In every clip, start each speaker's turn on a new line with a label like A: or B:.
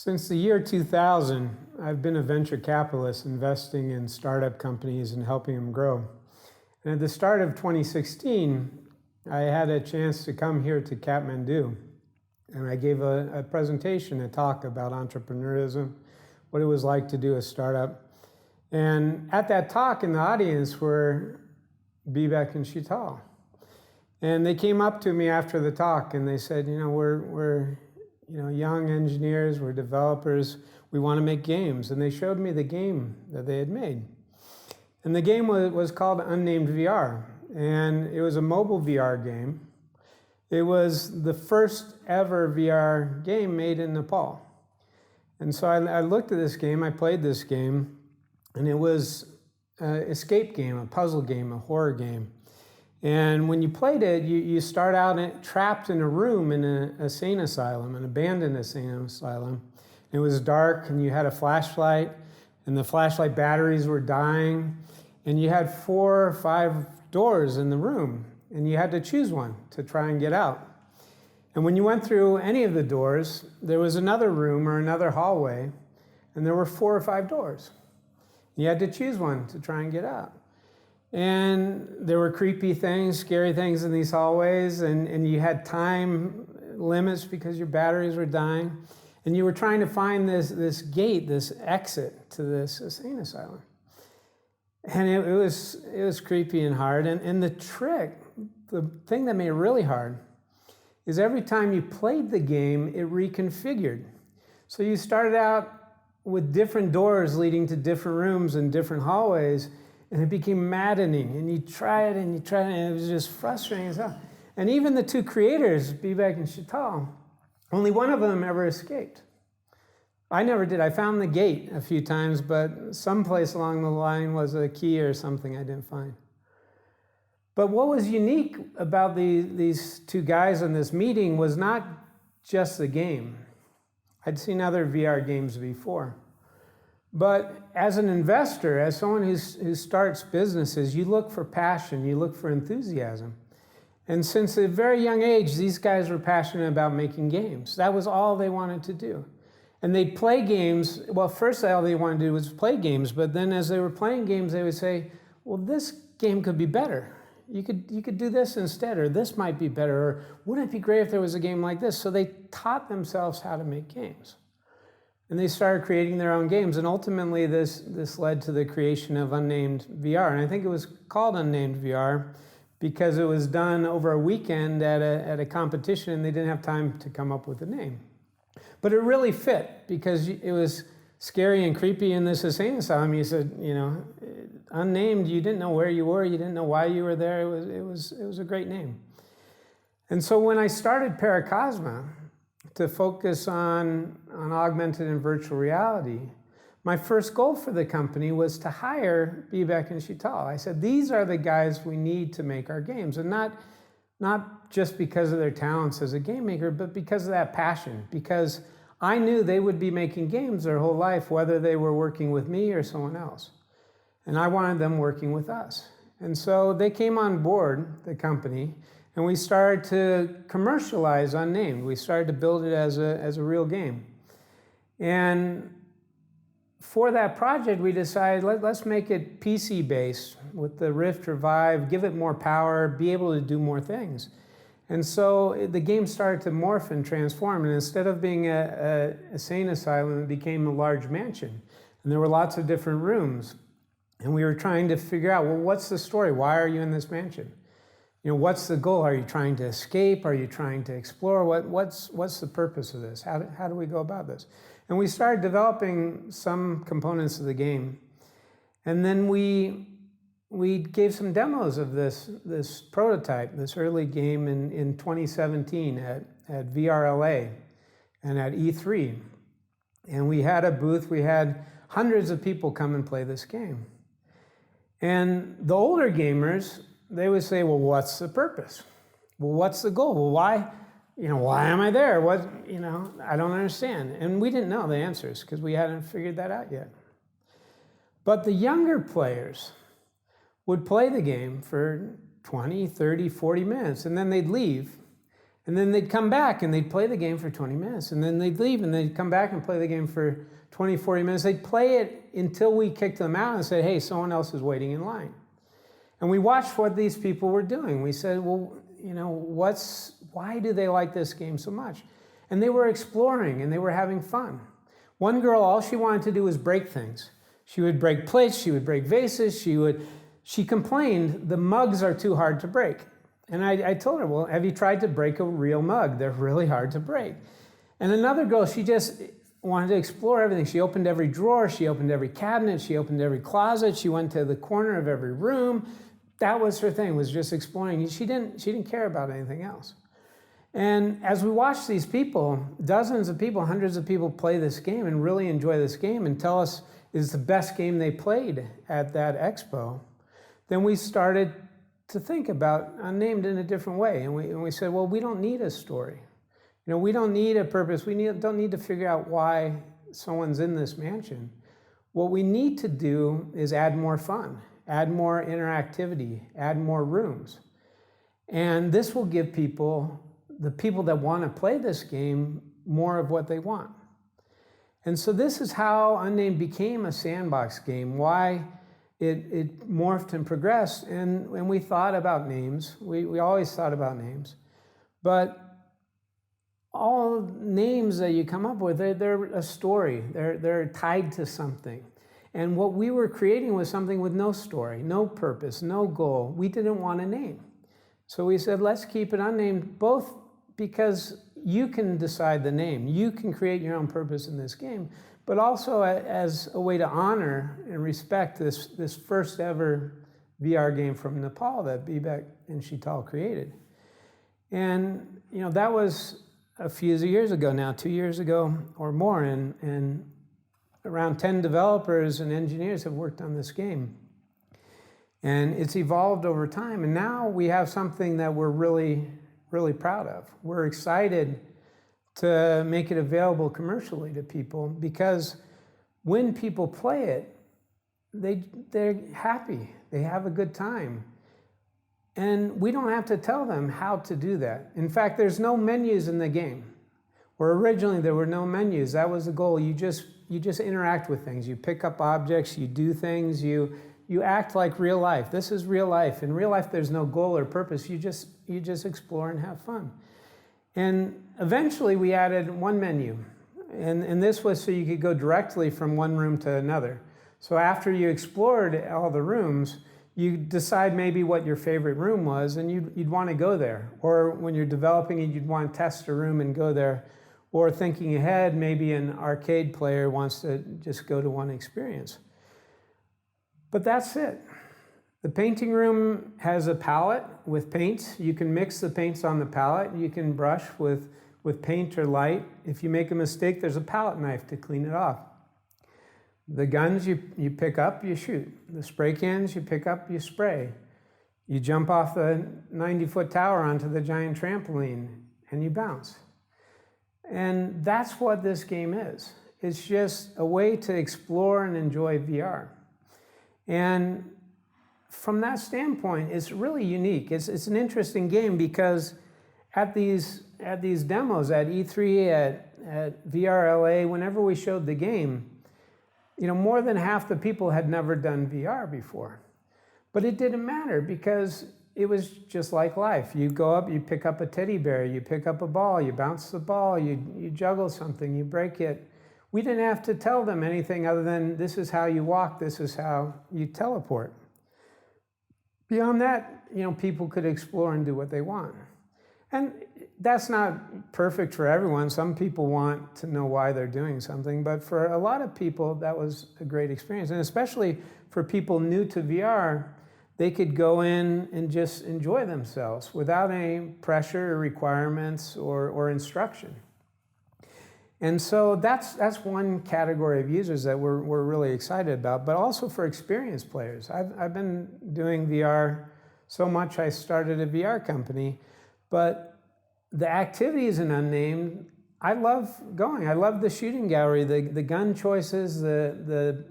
A: Since the year 2000, I've been a venture capitalist investing in startup companies and helping them grow. And at the start of 2016, I had a chance to come here to Kathmandu, and I gave a presentation, a talk about entrepreneurism, what it was like to do a startup. And at that talk in the audience were Bibek and Sheetal. And they came up to me after the talk and they said, we're young engineers, we're developers, we want to make games. And they showed me the game that they had made. And the game was called Unnamed VR. And it was a mobile VR game. It was the first ever VR game made in Nepal. And so I looked at this game, I played this game, and it was an escape game, a puzzle game, a horror game. And when you played it, you start out trapped in a room in an insane asylum, an abandoned insane asylum. It was dark, and you had a flashlight, and the flashlight batteries were dying, and you had 4 or 5 doors in the room, and you had to choose one to try and get out. And when you went through any of the doors, there was another room or another hallway, and there were 4 or 5 doors. You had to choose one to try and get out. And there were creepy things, scary things in these hallways, and you had time limits because your batteries were dying. And you were trying to find this gate, this exit to this insane asylum. And it was creepy and hard. And the trick, the thing that made it really hard, is every time you played the game, it reconfigured. So you started out with different doors leading to different rooms and different hallways, and it became maddening. And you try it and you try it, and it was just frustrating as hell. And even the 2 creators, Bibek and Sheetal, only one of them ever escaped. I never did. I found the gate a few times, but someplace along the line was a key or something I didn't find. But what was unique about these 2 guys in this meeting was not just the game. I'd seen other VR games before. But as an investor, as someone who starts businesses, you look for passion, you look for enthusiasm. And since a very young age, these guys were passionate about making games. That was all they wanted to do. And they'd play games. Well, first all they wanted to do was play games, but then as they were playing games, they would say, well, this game could be better. You could do this instead, or this might be better, or wouldn't it be great if there was a game like this? So they taught themselves how to make games. And they started creating their own games, and ultimately this led to the creation of Unnamed VR. And I think it was called Unnamed VR because it was done over a weekend at a competition, and they didn't have time to come up with a name. But it really fit because it was scary and creepy in this insane asylum. You said, unnamed, you didn't know where you were, you didn't know why you were there. It was a great name. And so when I started Paracosma to focus on augmented and virtual reality, my first goal for the company was to hire Bibek and Sheetal. I said, these are the guys we need to make our games, and not just because of their talents as a game maker, but because of that passion, because I knew they would be making games their whole life, whether they were working with me or someone else. And I wanted them working with us. And so they came on board the company, and we started to commercialize Unnamed. We started to build it as a real game. And for that project, we decided, let's make it PC-based with the Rift or Vive, give it more power, be able to do more things. And so the game started to morph and transform. And instead of being a insane asylum, it became a large mansion. And there were lots of different rooms. And we were trying to figure out, well, what's the story? Why are you in this mansion? What's the goal? Are you trying to escape? Are you trying to explore? What's the purpose of this? How do we go about this? And we started developing some components of the game. And then we gave some demos of this prototype, this early game in 2017 at VRLA and at E3. And we had a booth. We had hundreds of people come and play this game. And the older gamers, they would say, well, what's the purpose? Well, what's the goal? Well, why am I there? I don't understand. And we didn't know the answers because we hadn't figured that out yet. But the younger players would play the game for 20, 30, 40 minutes, and then they'd leave. And then they'd come back and they'd play the game for 20 minutes. And then they'd leave and they'd come back and play the game for 20, 40 minutes. They'd play it until we kicked them out and said, hey, someone else is waiting in line. And we watched what these people were doing. We said, well, you know, why do they like this game so much? And they were exploring and they were having fun. One girl, all she wanted to do was break things. She would break plates, she would break vases, she complained the mugs are too hard to break. And I told her, well, have you tried to break a real mug? They're really hard to break. And another girl, she just wanted to explore everything. She opened every drawer, she opened every cabinet, she opened every closet, she went to the corner of every room. That was her thing, was just exploring. She didn't care about anything else. And as we watch these people, dozens of people, hundreds of people play this game and really enjoy this game and tell us it's the best game they played at that expo, then we started to think about Unnamed in a different way. And we said, well, we don't need a story. You know, we don't need a purpose. We don't need to figure out why someone's in this mansion. What we need to do is add more fun, add more interactivity, add more rooms. And this will give the people that want to play this game, more of what they want. And so this is how Unnamed became a sandbox game, why it morphed and progressed. And we thought about names. We always thought about names. But all names that you come up with, they're a story. They're tied to something. And what we were creating was something with no story, no purpose, no goal. We didn't want a name. So we said, let's keep it unnamed, both because you can decide the name. You can create your own purpose in this game, but also as a way to honor and respect this first ever VR game from Nepal that Bibek and Sheetal created. And you know, that was a few years ago now, 2 years ago or more, and around 10 developers and engineers have worked on this game. And it's evolved over time, and now we have something that we're really, really proud of. We're excited to make it available commercially to people, because when people play it, they're happy, they have a good time. And we don't have to tell them how to do that. In fact, there's no menus in the game. Where originally there were no menus, that was the goal. You just interact with things. You pick up objects, you do things, you act like real life. This is real life. In real life, there's no goal or purpose. You just explore and have fun. And eventually we added one menu. And this was so you could go directly from one room to another. So after you explored all the rooms, you decide maybe what your favorite room was, and you'd want to go there. Or when you're developing it, you'd want to test a room and go there. Or thinking ahead, maybe an arcade player wants to just go to one experience. But that's it. The painting room has a palette with paints. You can mix the paints on the palette. You can brush with paint or light. If you make a mistake, there's a palette knife to clean it off. The guns you pick up, you shoot. The spray cans you pick up, you spray. You jump off the 90-foot tower onto the giant trampoline and you bounce. And that's what this game is. It's just a way to explore and enjoy VR. And from that standpoint, it's really unique. It's an interesting game because at these demos, at E3, at VR LA, whenever we showed the game, you know, more than half the people had never done VR before. But it didn't matter because it was just like life. You go up, you pick up a teddy bear, you pick up a ball, you bounce the ball, you juggle something, you break it. We didn't have to tell them anything other than this is how you walk, this is how you teleport. Beyond that, you know, people could explore and do what they want. And that's not perfect for everyone. Some people want to know why they're doing something, but for a lot of people, that was a great experience. And especially for people new to VR, they could go in and just enjoy themselves without any pressure or requirements or instruction. And so that's one category of users that we're really excited about, but also for experienced players. I've been doing VR so much, I started a VR company, but the activities in Unnamed, I love going. I love the shooting gallery, the gun choices, the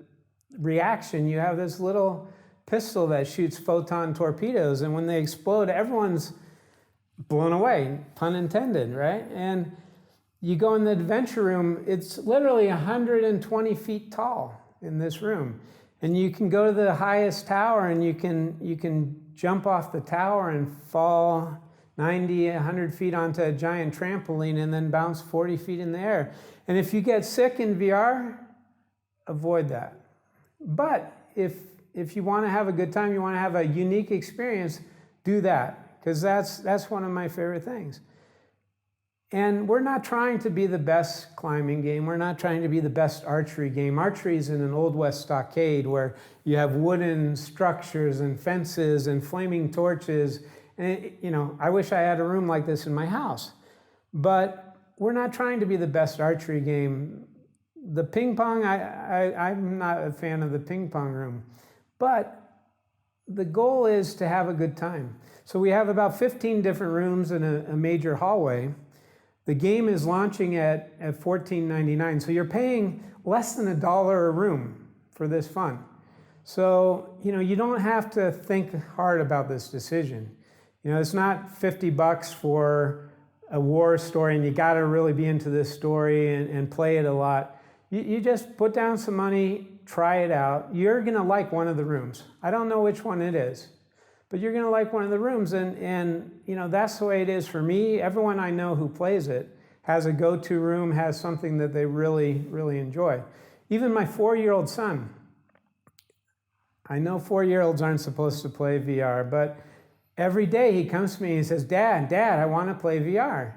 A: reaction. You have this little pistol that shoots photon torpedoes, and when they explode, everyone's blown away, pun intended, right? And you go in the adventure room, it's literally 120 feet tall in this room. And you can go to the highest tower and you can jump off the tower and fall 90, 100 feet onto a giant trampoline and then bounce 40 feet in the air. And if you get sick in VR, avoid that. But if you want to have a good time, you want to have a unique experience, do that, because that's one of my favorite things. And we're not trying to be the best climbing game. We're not trying to be the best archery game. Archery is in an Old West stockade where you have wooden structures and fences and flaming torches. And I wish I had a room like this in my house. But we're not trying to be the best archery game. The ping pong, I'm not a fan of the ping pong room. But the goal is to have a good time. So we have about 15 different rooms in a major hallway. The game is launching at $14.99, so you're paying less than $1 a room for this fun. So, you don't have to think hard about this decision. It's not $50 for a war story and you gotta really be into this story and play it a lot. You just put down some money, try it out. You're gonna like one of the rooms. I don't know which one it is, but you're gonna like one of the rooms, and that's the way it is for me. Everyone I know who plays it has a go-to room, has something that they really, really enjoy. Even my 4-year-old son. I know 4-year-olds aren't supposed to play VR, but every day he comes to me and he says, Dad, I want to play VR.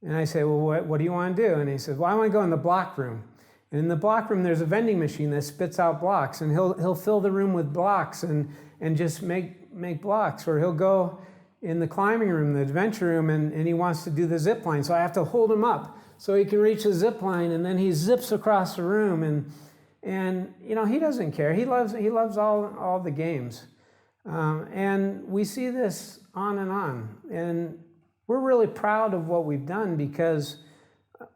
A: And I say, well, what do you want to do? And he says, well, I want to go in the block room. And in the block room, there's a vending machine that spits out blocks, and he'll fill the room with blocks and just make blocks. Or he'll go in the climbing room, the adventure room, and he wants to do the zip line. So I have to hold him up so he can reach the zip line, and then he zips across the room. And he doesn't care. He loves all the games. And we see this on and on. And we're really proud of what we've done, because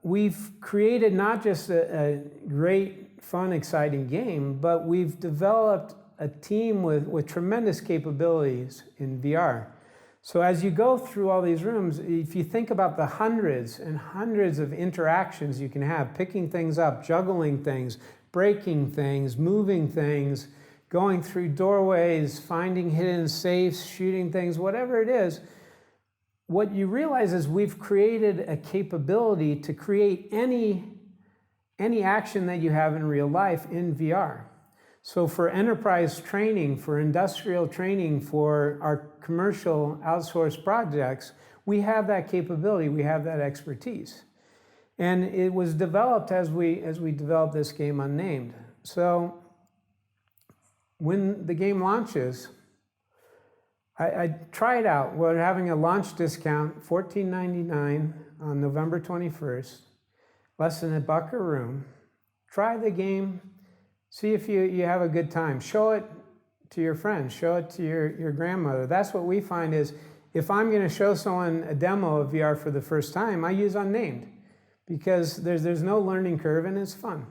A: we've created not just a great, fun, exciting game, but we've developed a team with tremendous capabilities in VR. So as you go through all these rooms, if you think about the hundreds and hundreds of interactions you can have, picking things up, juggling things, breaking things, moving things, going through doorways, finding hidden safes, shooting things, whatever it is, what you realize is we've created a capability to create any action that you have in real life in VR. So for enterprise training, for industrial training, for our commercial outsourced projects, we have that capability, we have that expertise. And it was developed as we developed this game Unnamed. So when the game launches, I try it out. We're having a launch discount, $14.99 on November 21st, less than $1 a room. Try the game, see if you have a good time. Show it to your friends, show it to your grandmother. That's what we find is, if I'm gonna show someone a demo of VR for the first time, I use Unnamed, because there's no learning curve and it's fun.